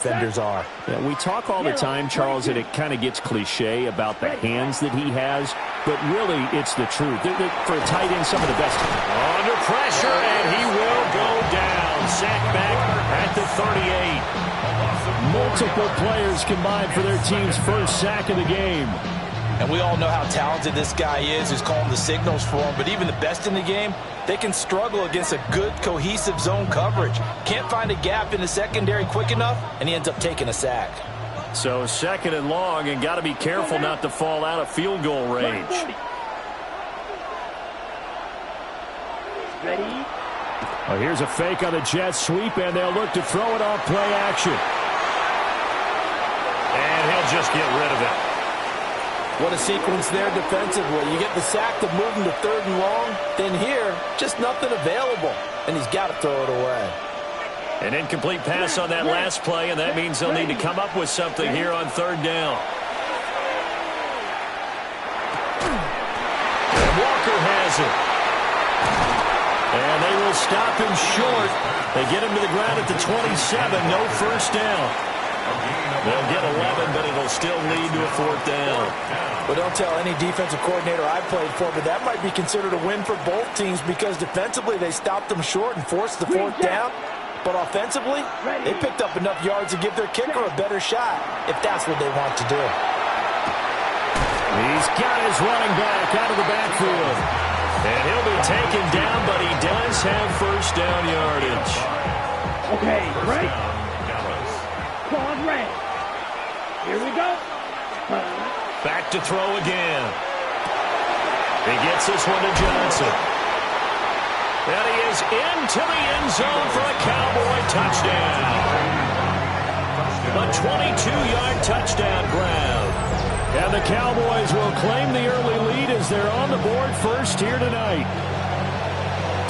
defenders are. Yeah, we talk all the time, Charles, and it kind of gets cliche about the hands that he has, but really it's the truth. For a tight end, some of the best. Under pressure, and he will go down. Sack back at the 38. Multiple players combined for their team's first sack of the game. And we all know how talented this guy is who's calling the signals for him, but even the best in the game, they can struggle against a good, cohesive zone coverage. Can't find a gap in the secondary quick enough, and he ends up taking a sack. So 2nd and long, and got to be careful not to fall out of field goal range. Ready? Well, here's a fake on the jet sweep, and they'll look to throw it off play action. And he'll just get rid of it. What a sequence there defensively. You get the sack to move him to 3rd and long. Then here, just nothing available. And he's got to throw it away. An incomplete pass on that last play, and that means they'll need to come up with something here on 3rd down. And Walker has it. And they will stop him short. They get him to the ground at the 27. No first down. They'll get 11, but it'll still lead to a 4th down. Well, don't tell any defensive coordinator I played for, but that might be considered a win for both teams because defensively they stopped them short and forced the 4th down. But offensively, they picked up enough yards to give their kicker a better shot if that's what they want to do. He's got his running back out of the backfield. And he'll be taken down, but he does have first down yardage. Okay, ready? Quad red. Here we go. Back to throw again. He gets this one to Johnson. And he is into the end zone for a Cowboy touchdown. A 22-yard touchdown grab. And the Cowboys will claim the early lead as they're on the board first here tonight.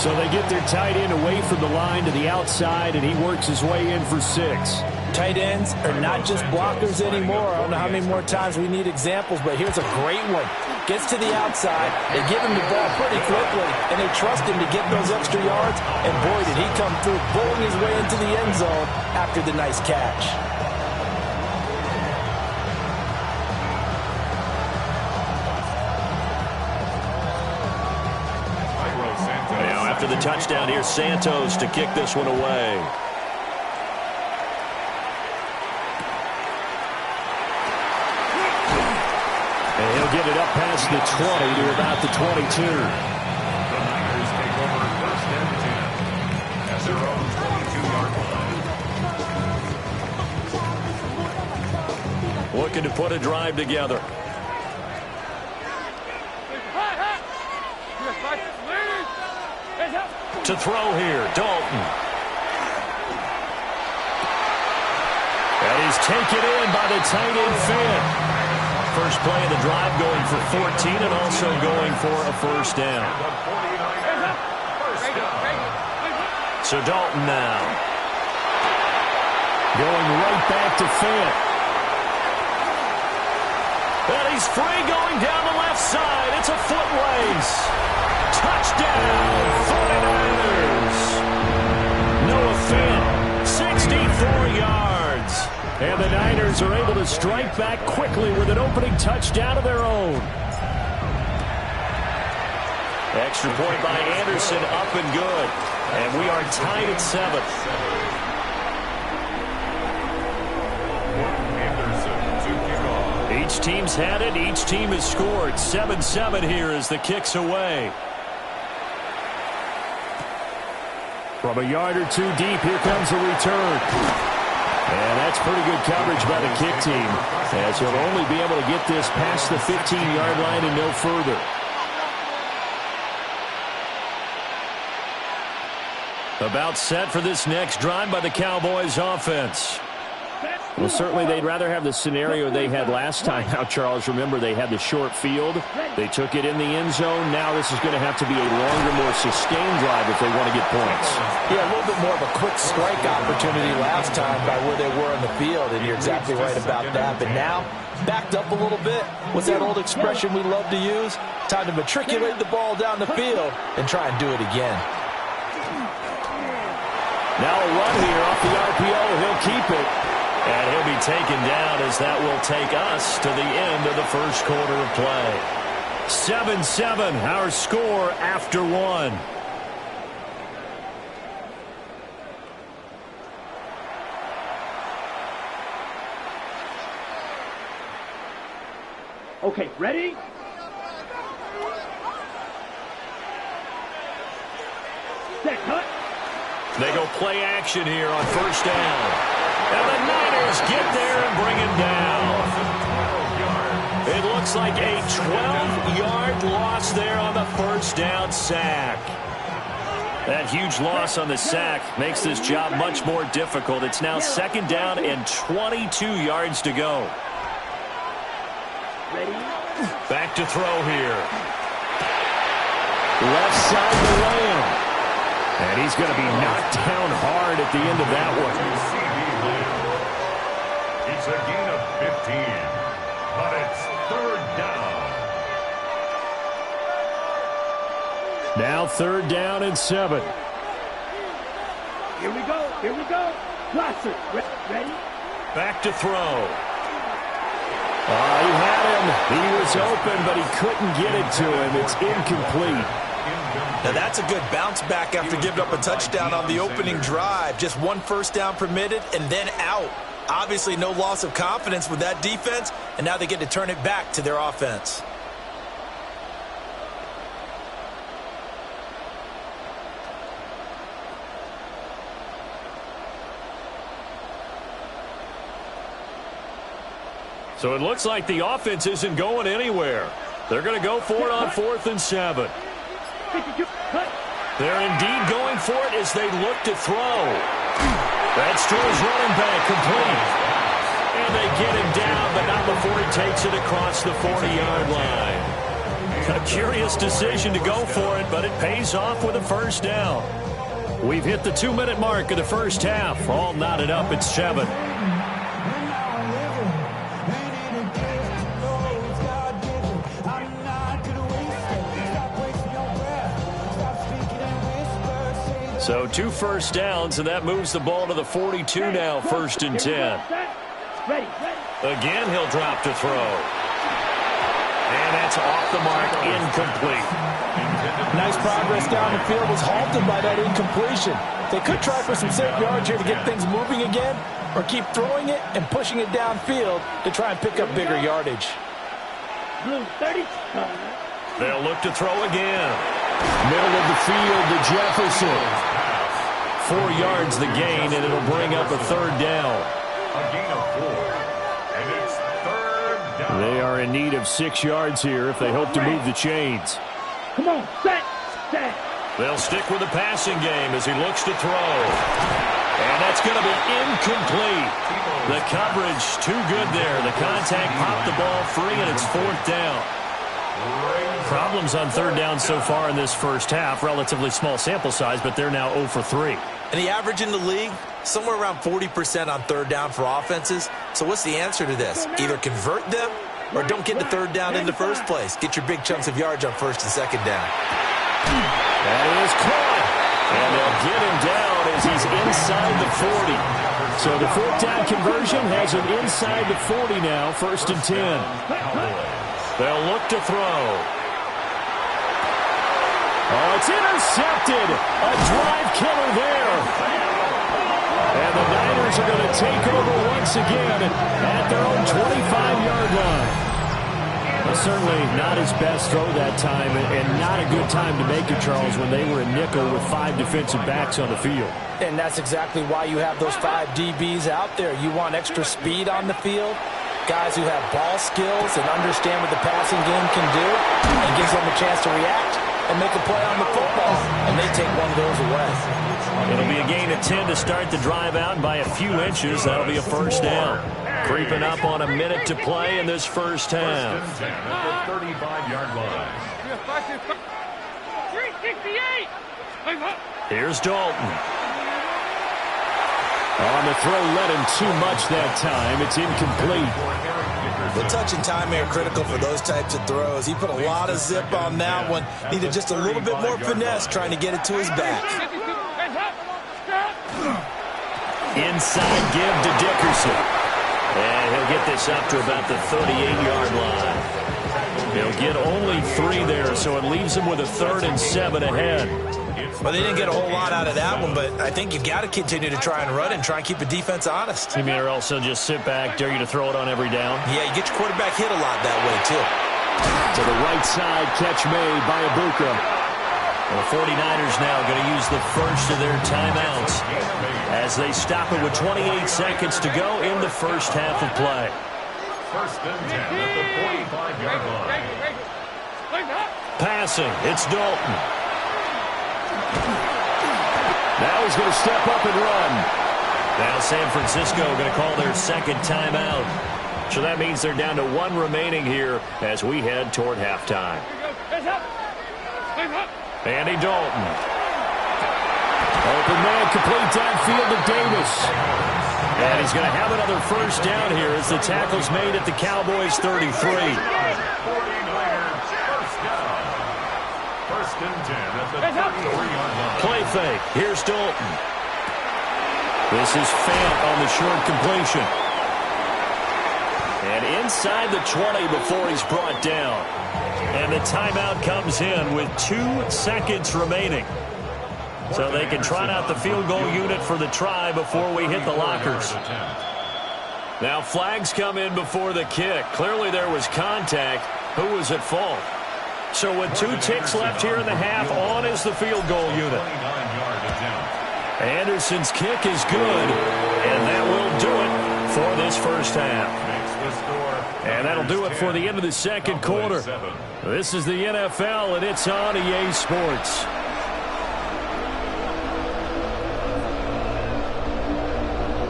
So they get their tight end away from the line to the outside, and he works his way in for 6. Tight ends are not just blockers anymore. I don't know how many more times we need examples, but here's a great one. Gets to the outside, they give him the ball pretty quickly, and they trust him to get those extra yards, and boy, did he come through, pulling his way into the end zone after the nice catch. Now, after the touchdown, here's Santos to kick this one away. And he'll get it up past the 20 to about the 22. The Niners take over 1st and 10 at their own 22-yard line. Looking to put a drive together. To throw here, Dalton. And he's taken in by the tight end Fant. First play of the drive going for 14 and also going for a first down. So Dalton now. Going right back to Fant. And he's free going down the left side. It's a foot race. Touchdown, 49ers. Noah Fant, 64 yards. And the Niners are able to strike back quickly with an opening touchdown of their own. Extra point by Anderson, up and good. And we are tied at 7. Each team's had it. Each team has scored. 7-7 here as the kick's away. From a yard or two deep, here comes the return. And that's pretty good coverage by the kick team, as he'll only be able to get this past the 15-yard line and no further. About set for this next drive by the Cowboys offense. Well, certainly they'd rather have the scenario they had last time. Now, Charles, remember they had the short field. They took it in the end zone. Now this is going to have to be a longer, more sustained drive if they want to get points. Yeah, a little bit more of a quick strike opportunity last time by where they were on the field, and you're exactly right about that. But now, backed up a little bit. What's that old expression we love to use? Time to matriculate the ball down the field and try and do it again. Now a run here off the RPO. He'll keep it. And he'll be taken down as that will take us to the end of the first quarter of play. 7-7, our score after one. Okay, ready? Set, cut. They go play action here on first down. And the Niners get there and bring him down. It looks like a 12-yard loss there on the first down sack. That huge loss on the sack makes this job much more difficult. It's now second down and 22 yards to go. Ready? Back to throw here. Left side to Lamb. And he's going to be knocked down hard at the end of that one. It's a gain of 15, but it's third down. Now third down and 7. Here we go. Here we go. Glasser. Ready? Back to throw. He had him. He was open, but he couldn't get it to him. It's incomplete. Now that's a good bounce back after giving up a touchdown on the opening drive. Just one first down permitted and then out. Obviously no loss of confidence with that defense, and now they get to turn it back to their offense. So it looks like the offense isn't going anywhere. They're going to go for it on 4th and 7. They're indeed going for it as they look to throw. That's to his running back, complete. And they get him down, but not before he takes it across the 40-yard line. A curious decision to go for it, but it pays off with a first down. We've hit the 2-minute mark of the first half. All knotted up at 7. So 2 first downs, and that moves the ball to the 42 now, 1st and 10. Again, he'll drop to throw. And that's off the mark, incomplete. Nice progress down the field was halted by that incompletion. They could try for some safe yards here to get things moving again, or keep throwing it and pushing it downfield to try and pick up bigger yardage. Blue 30. They'll look to throw again. Middle of the field to Jefferson. 4 yards the gain, and it'll bring up a third down. A gain of 4, and it's third down. They are in need of 6 yards here if they hope to move the chains. Come on, set. They'll stick with the passing game as he looks to throw. And that's going to be incomplete. The coverage too good there. The contact popped the ball free, and it's 4th down. Problems on third down so far in this first half. Relatively small sample size, but they're now 0 for 3. And the average in the league, somewhere around 40% on third down for offenses. So what's the answer to this? Either convert them or don't get to third down in the first place. Get your big chunks of yards on 1st and 2nd down. That is caught. And they'll get him down as he's inside the 40. So the 4th down conversion has him inside the 40 now, 1st and 10. They'll look to throw. Oh, it's intercepted. A drive killer there. And the Niners are going to take over once again at their own 25-yard line. Well, certainly not his best throw that time, and not a good time to make it, Charles, when they were in nickel with 5 defensive backs on the field. And that's exactly why you have those 5 DBs out there. You want extra speed on the field, guys who have ball skills and understand what the passing game can do, and gives them a chance to react and make a play on the football, and they take one of those away. It'll be a gain of 10 to start the drive out, and by a few inches, that'll be a first down. Creeping up on a minute to play in this first half. 10 at the 35-yard line. 368. Here's Dalton. On the throw, led him too much that time. It's incomplete. The touch and time are critical for those types of throws. He put a lot of zip on that one. Needed just a little bit more finesse trying to get it to his back. Inside give to Dickerson. And he'll get this up to about the 38-yard line. He'll get only 3 there, so it leaves him with a 3rd and 7 ahead. Well, they didn't get a whole lot out of that one, but I think you've got to continue to try and run and try and keep the defense honest. You mean or also just sit back, dare you to throw it on every down? Yeah, you get your quarterback hit a lot that way, too. To the right side, catch made by Ibuka. The 49ers now going to use the first of their timeouts as they stop it with 28 seconds to go in the first half of play. 1st and 10 at the 45-yard line. Passing, it's Dalton. Now he's going to step up and run. Now San Francisco going to call their second timeout. So that means they're down to 1 remaining here as we head toward halftime. Andy Dalton. Open man, complete downfield to Davis. And he's going to have another first down here as the tackle's made at the Cowboys 33. 49ers first down. 1st and 10 at the 33-yard line. Play fake. Here's Dalton. This is Fant on the short completion. And inside the 20 before he's brought down. And the timeout comes in with 2 seconds remaining. So they can trot out the field goal unit for the try before we hit the lockers. Now flags come in before the kick. Clearly there was contact. Who was at fault? So with 2 ticks left here in the half, on is the field goal unit. Anderson's kick is good, and that will do it for this first half. And that'll do it for the end of the second quarter. This is the NFL, and it's on EA Sports.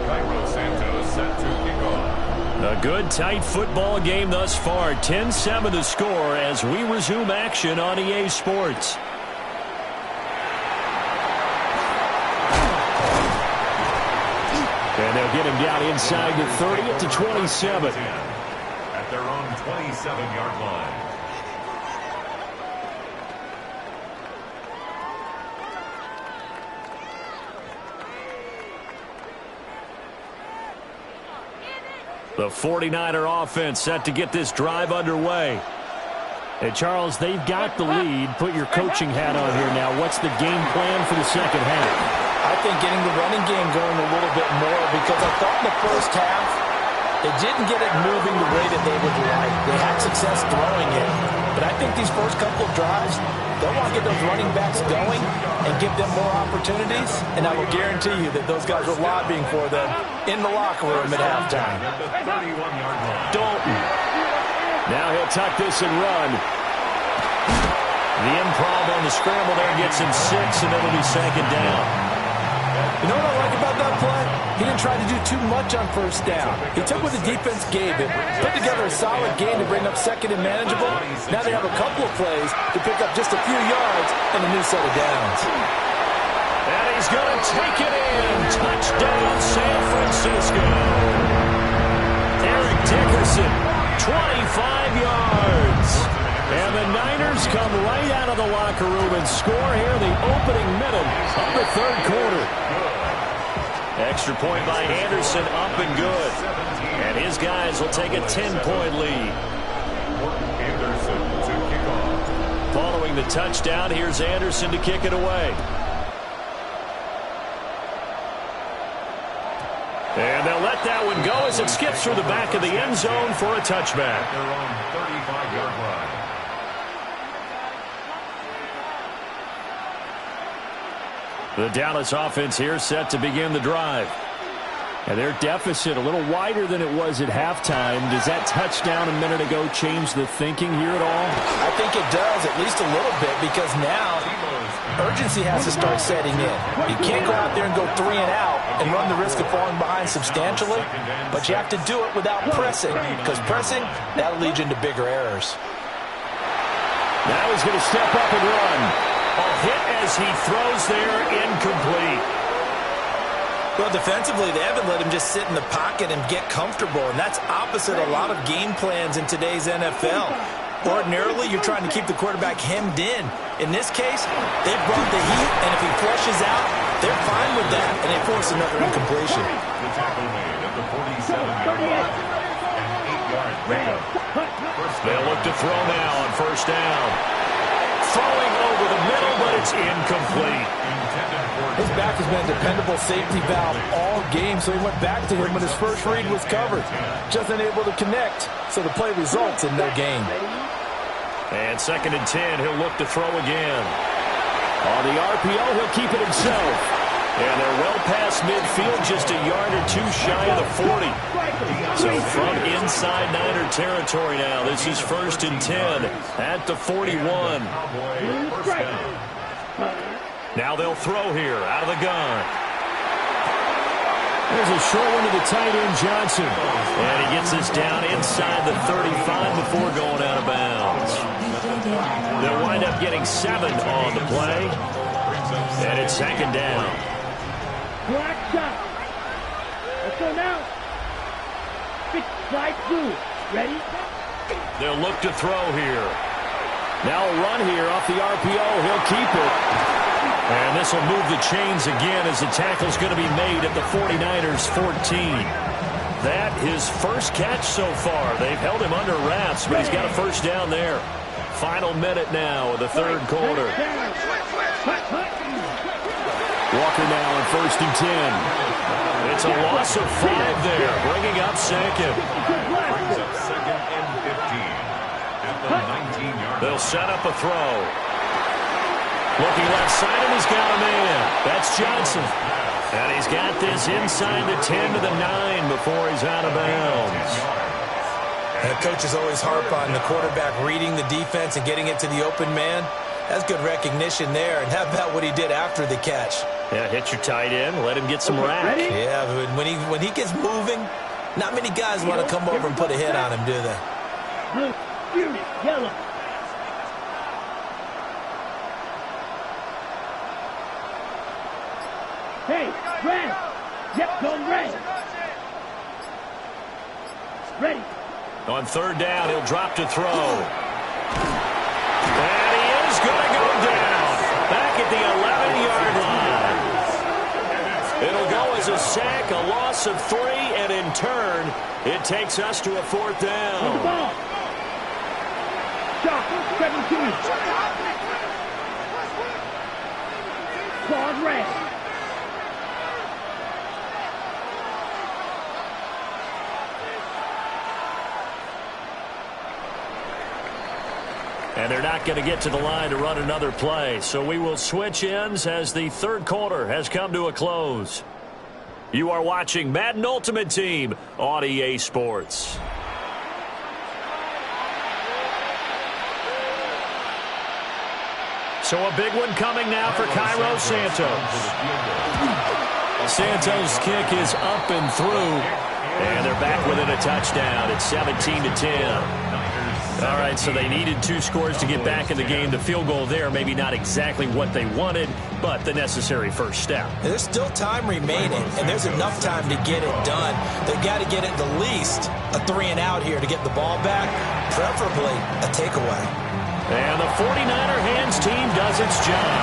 Cairo Santos set to kick off. A good, tight football game thus far. 10-7 the score as we resume action on EA Sports. And they'll get him down inside the 30 to 27. At their own 27-yard line. The 49er offense set to get this drive underway. Hey, Charles, they've got the lead. Put your coaching hat on here now. What's the game plan for the second half? I think getting the running game going a little bit more because I thought in the first half they didn't get it moving the way that they would like. They had success throwing it. But I think these first couple of drives, they'll want to get those running backs going and give them more opportunities. And I will guarantee you that those guys were lobbying for them in the locker room at halftime. Dalton. Now he'll tuck this and run. The improv on the scramble there gets him 6, and it'll be second down. You know what I like about that play? He didn't try to do too much on first down. He took what the defense gave him, put together a solid game to bring up second and manageable. Now they have a couple of plays to pick up just a few yards and a new set of downs. And he's going to take it in. Touchdown, San Francisco. Eric Dickerson, 25 yards. And the Niners come right out of the locker room and score here in the opening minute of the third quarter. Extra point by Anderson, up and good. And his guys will take a 10-point lead. Anderson to kick off. Following the touchdown, here's Anderson to kick it away. And they'll let that one go as it skips through the back of the end zone for a touchback. Their own 35-yard line. The Dallas offense here set to begin the drive. And their deficit a little wider than it was at halftime. Does that touchdown a minute ago change the thinking here at all? I think it does, at least a little bit, because now urgency has to start setting in. You can't go out there and go 3 and out and run the risk of falling behind substantially, but you have to do it without pressing, because pressing, that'll lead you into bigger errors. Now he's going to step up and run. A hit as he throws there, incomplete. Well, defensively, they haven't let him just sit in the pocket and get comfortable, and that's opposite a lot of game plans in today's NFL. Ordinarily, you're trying to keep the quarterback hemmed in. In this case, they brought the heat, and if he flushes out, they're fine with that, and they force another incompletion. The tackle made at the 47-yard line. An 8-yard pickup. They'll look to throw now on first down. Throwing over the middle, but it's incomplete. His back has been a dependable safety valve all game, so he went back to him when his first read was covered. Just unable to connect, so the play results in no gain. And 2nd and 10, he'll look to throw again. On the RPO, he'll keep it himself. And they're well past midfield, just a yard or two shy of the 40. So from inside Niner territory now, this is 1st and 10 at the 41. Now they'll throw here out of the gun. There's a short one to the tight end, Johnson. And he gets this down inside the 35 before going out of bounds. They'll wind up getting 7 on the play. And it's 2nd down. Black shot. Let's go now. Slide through. Ready? They'll look to throw here. Now a run here off the RPO. He'll keep it. And this will move the chains again as the tackle's going to be made at the 49ers 14. That his first catch so far. They've held him under wraps, but he's got a first down there. Final minute now of the 3rd quarter. Walker now on 1st and 10. It's a loss of 5 there, bringing up 2nd. Brings up 2nd and 15 at the 19-yard line. They'll set up a throw. Looking left side, and he's got a man. That's Johnson. And he's got this inside the 10 to the 9 before he's out of bounds. And coaches always harp on the quarterback reading the defense and getting it to the open man. That's good recognition there. And how about what he did after the catch? Yeah, hit your tight end, let him get some rack. Yeah, but when he gets moving, not many guys want to come over and put a hit on him, do they? Blue, green, yellow. Hey, red. Yep, go red. Ready. On 3rd down, he'll drop to throw. And he is going to go down. Back at the 11-yard line. It'll go as a sack, a loss of 3, and in turn, it takes us to a 4th down. On the ball. Shot, 17. Quad red. And they're not going to get to the line to run another play. So we will switch ends as the 3rd quarter has come to a close. You are watching Madden Ultimate Team on EA Sports. So a big one coming now for Cairo Santos. Santos' kick is up and through. And they're back within a touchdown. It's 17-10. All right, so they needed 2 scores to get back in the game. The field goal there, maybe not exactly what they wanted, but the necessary first step. There's still time remaining, and there's enough time to get it done. They've got to get at the least a 3-and-out here to get the ball back, preferably a takeaway. And the 49er hands team does its job.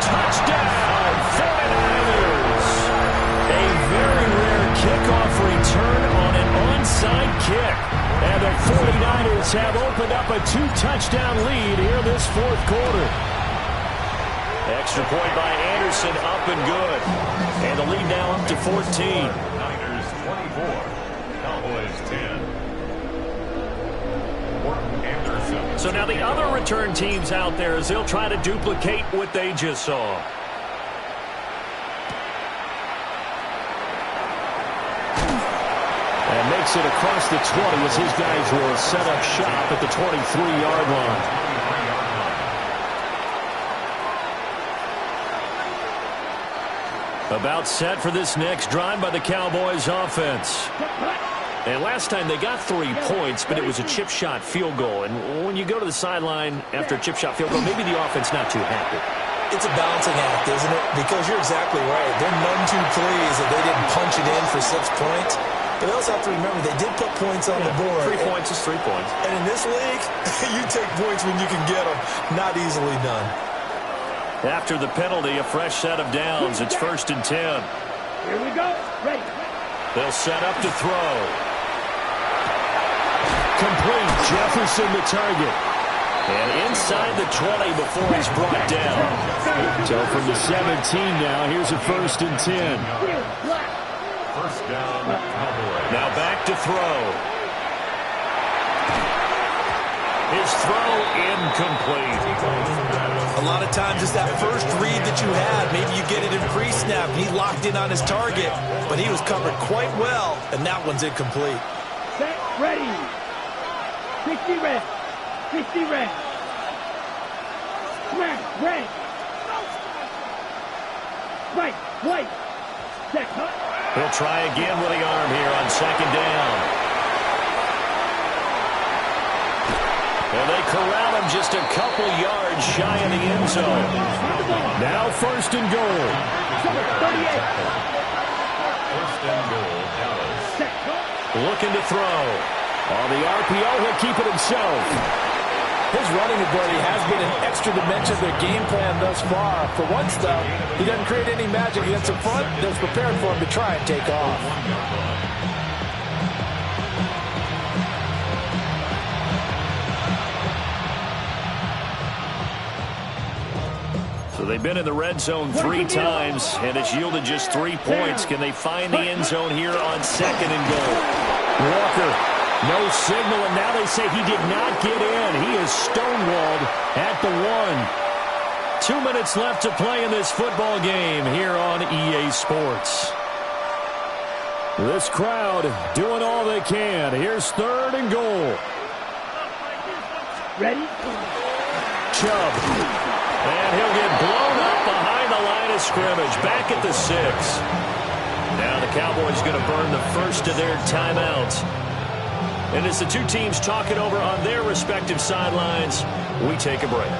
Touchdown, 49ers! A very rare kickoff return on an onside kick. And the 49ers have opened up a 2-touchdown lead here this 4th quarter. Extra point by Anderson, up and good. And the lead now up to 14. Niners 24, Cowboys 10. Anderson. So now the other return teams out there as they'll try to duplicate what they just saw. And makes it across the 20 as his guys will set up shop at the 23-yard line. About set for this next drive by the Cowboys offense. And last time they got 3 points, but it was a chip shot field goal. And when you go to the sideline after a chip shot field goal, maybe the offense not too happy. It's a balancing act, isn't it? Because you're exactly right. They're none too pleased that they didn't punch it in for 6 points. But they also have to remember they did put points on the board. 3 points is 3 points. And in this league, you take points when you can get them. Not easily done. After the penalty, a fresh set of downs. It's 1st and 10. Here we go. Ready. They'll set up to throw. Complete. Jefferson the target. And inside the 20 before he's brought down. So from the 17 now, here's a 1st and 10. First down, Cowboys. Now back to throw. His throw incomplete. A lot of times it's that first read that you had. Maybe you get it in pre-snap. He locked in on his target, but he was covered quite well, and that one's incomplete. Set. Ready. 60 red. 60 red. Smash. Red. Right. White. Set. Cut. He'll try again with the arm here on 2nd down. And they corral him just a couple yards shy of the end zone. Now 1st and goal. 38. First and goal, Dallas. Set. Cut. Looking to throw. On the RPO, he'll keep it himself. His running ability has been an extra dimension of their game plan thus far. For once, though, he doesn't create any magic against the front that's prepared for him to try and take off. So they've been in the red zone 3 times, and it's yielded just 3 points. Can they find the end zone here on 2nd and goal? Walker, no signal, and now they say he did not get in. He is stonewalled at the 1. 2 minutes left to play in this football game here on EA Sports. This crowd doing all they can. Here's 3rd and goal. Ready. Chubb. And he'll get blown up behind the line of scrimmage, back at the 6. Now the Cowboys going to burn the first of their timeouts. And as the two teams talk it over on their respective sidelines, we take a break.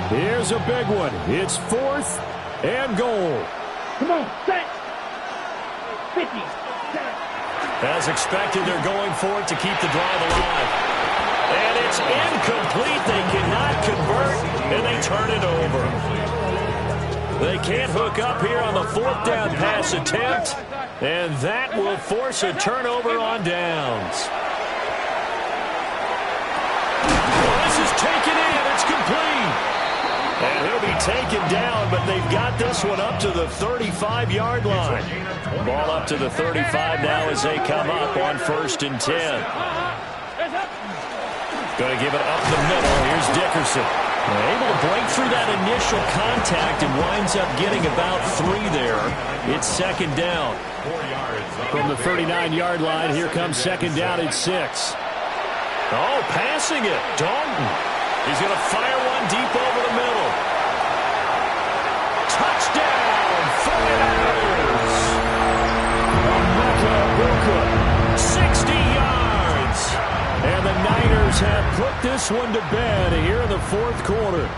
Here's a big one. It's 4th and goal. Come on. Set. 50. Set. As expected, they're going for it to keep the drive alive. And it's incomplete. They cannot convert, and they turn it over. They can't hook up here on the 4th down pass attempt, and that will force a turnover on downs. This is taken in. It's complete. And he'll be taken down, but they've got this one up to the 35-yard line. Ball up to the 35 now as they come up on 1st and 10. Going to give it up the middle. Here's Dickerson. Able to break through that initial contact and winds up getting about 3 there. It's 2nd down. 4 yards. From the 39-yard line, here comes 2nd down at 6. Oh, passing it. Dalton. He's going to fire one deep over the middle. Touchdown, 49ers. Emeka Egbuka. 60 yards. And the Niners have put this one to bed here in the 4th quarter.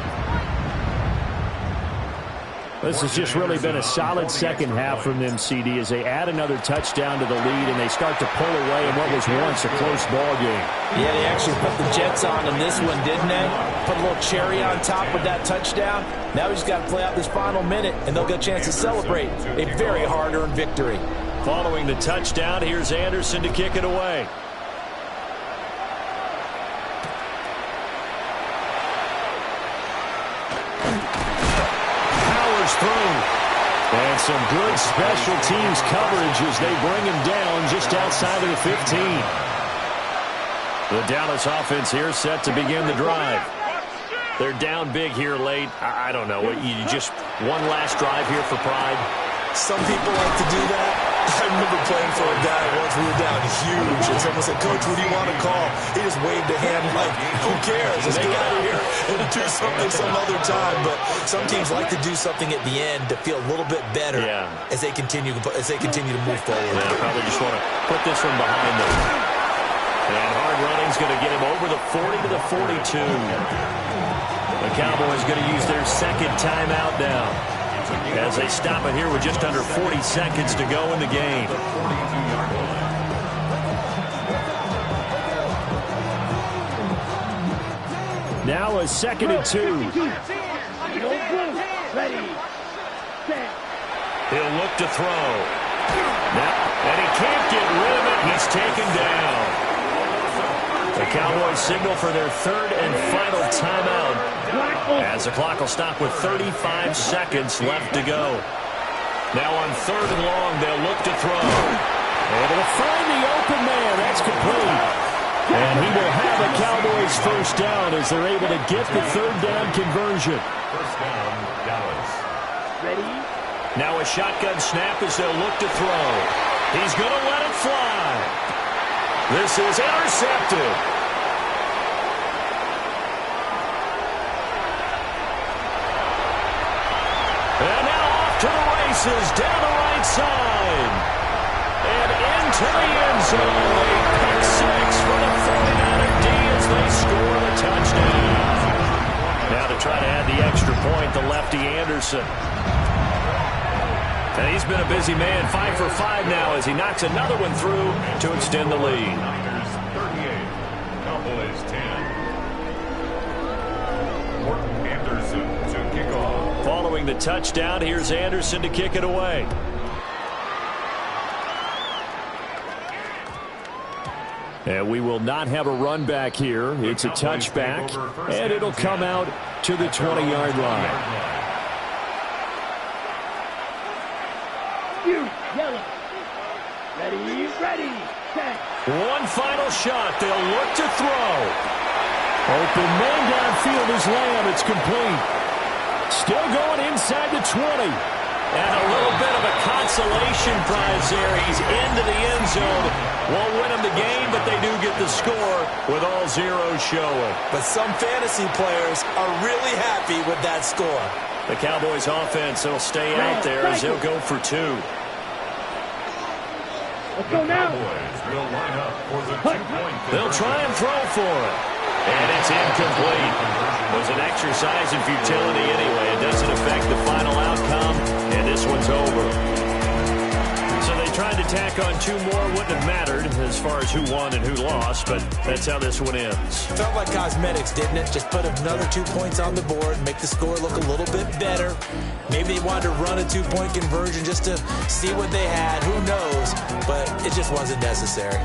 This has just really been a solid second half from them, CD, as they add another touchdown to the lead and they start to pull away in what was once a close ball game. Yeah, they actually put the Jets on in this one, didn't they? Put a little cherry on top with that touchdown. Now we just got to play out this final minute, and they'll get a chance to celebrate a very hard-earned victory. Following the touchdown, here's Anderson to kick it away. Through. And some good special teams coverage as they bring him down just outside of the 15. The Dallas offense here set to begin the drive. They're down big here late. I don't know. You just one last drive here for pride. Some people like to do that. I remember playing for a guy once. We were down huge, and someone said, "Coach, what do you want to call?" He just waved a hand like, "Who cares? Let's get out of here and do something some other time." But some teams like to do something at the end to feel a little bit better as they continue to move forward. Yeah, probably just want to put this one behind them. And hard running's going to get him over the 40 to the 42. The Cowboys going to use their 2nd timeout now. as they stop it here with just under 40 seconds to go in the game. The 42-yard line. Now a 2nd and 2. Ready, set. He'll look to throw. And he can't get rid of it. He's taken down. The Cowboys signal for their 3rd and final timeout, as the clock will stop with 35 seconds left to go. Now on 3rd and long, they'll look to throw. Able to find the open man. That's complete. And he will have a Cowboys first down as they're able to get the 3rd down conversion. First down, Dallas. Ready, Now a shotgun snap as they'll look to throw. He's going to let it fly. This is intercepted. And now off to the races down the right side. And into the end zone. A pick six for the 49er D as they score the touchdown. Now to try to add the extra point, the lefty Anderson. And he's been a busy man, 5 for 5 now as he knocks another one through to extend the lead. Niners 38, Cowboys 10. Morton Anderson to kick off. Following the touchdown, here's Anderson to kick it away. And we will not have a run back here. It's a touchback, and it'll come out to the 20-yard line. you, yellow. Ready, set. One final shot. They'll look to throw. Open man downfield is Lamb. It's complete. Still going inside the 20. And a little bit of a consolation prize there. He's into the end zone. Won't win them the game, but they do get the score with all zeros showing. But some fantasy players are really happy with that score. The Cowboys offense will stay out there as they'll go for 2. Let's go now. Cowboys will line up for the 2-point. They'll try and throw for it. And it's incomplete. It was an exercise in futility anyway. It doesn't affect the final outcome, and this one's over. So they tried to tack on 2 more. Wouldn't have mattered as far as who won and who lost, but that's how this one ends. Felt like cosmetics, didn't it? Just put another 2 points on the board, make the score look a little bit better. Maybe they wanted to run a 2-point conversion just to see what they had. Who knows? But it just wasn't necessary.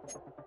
10.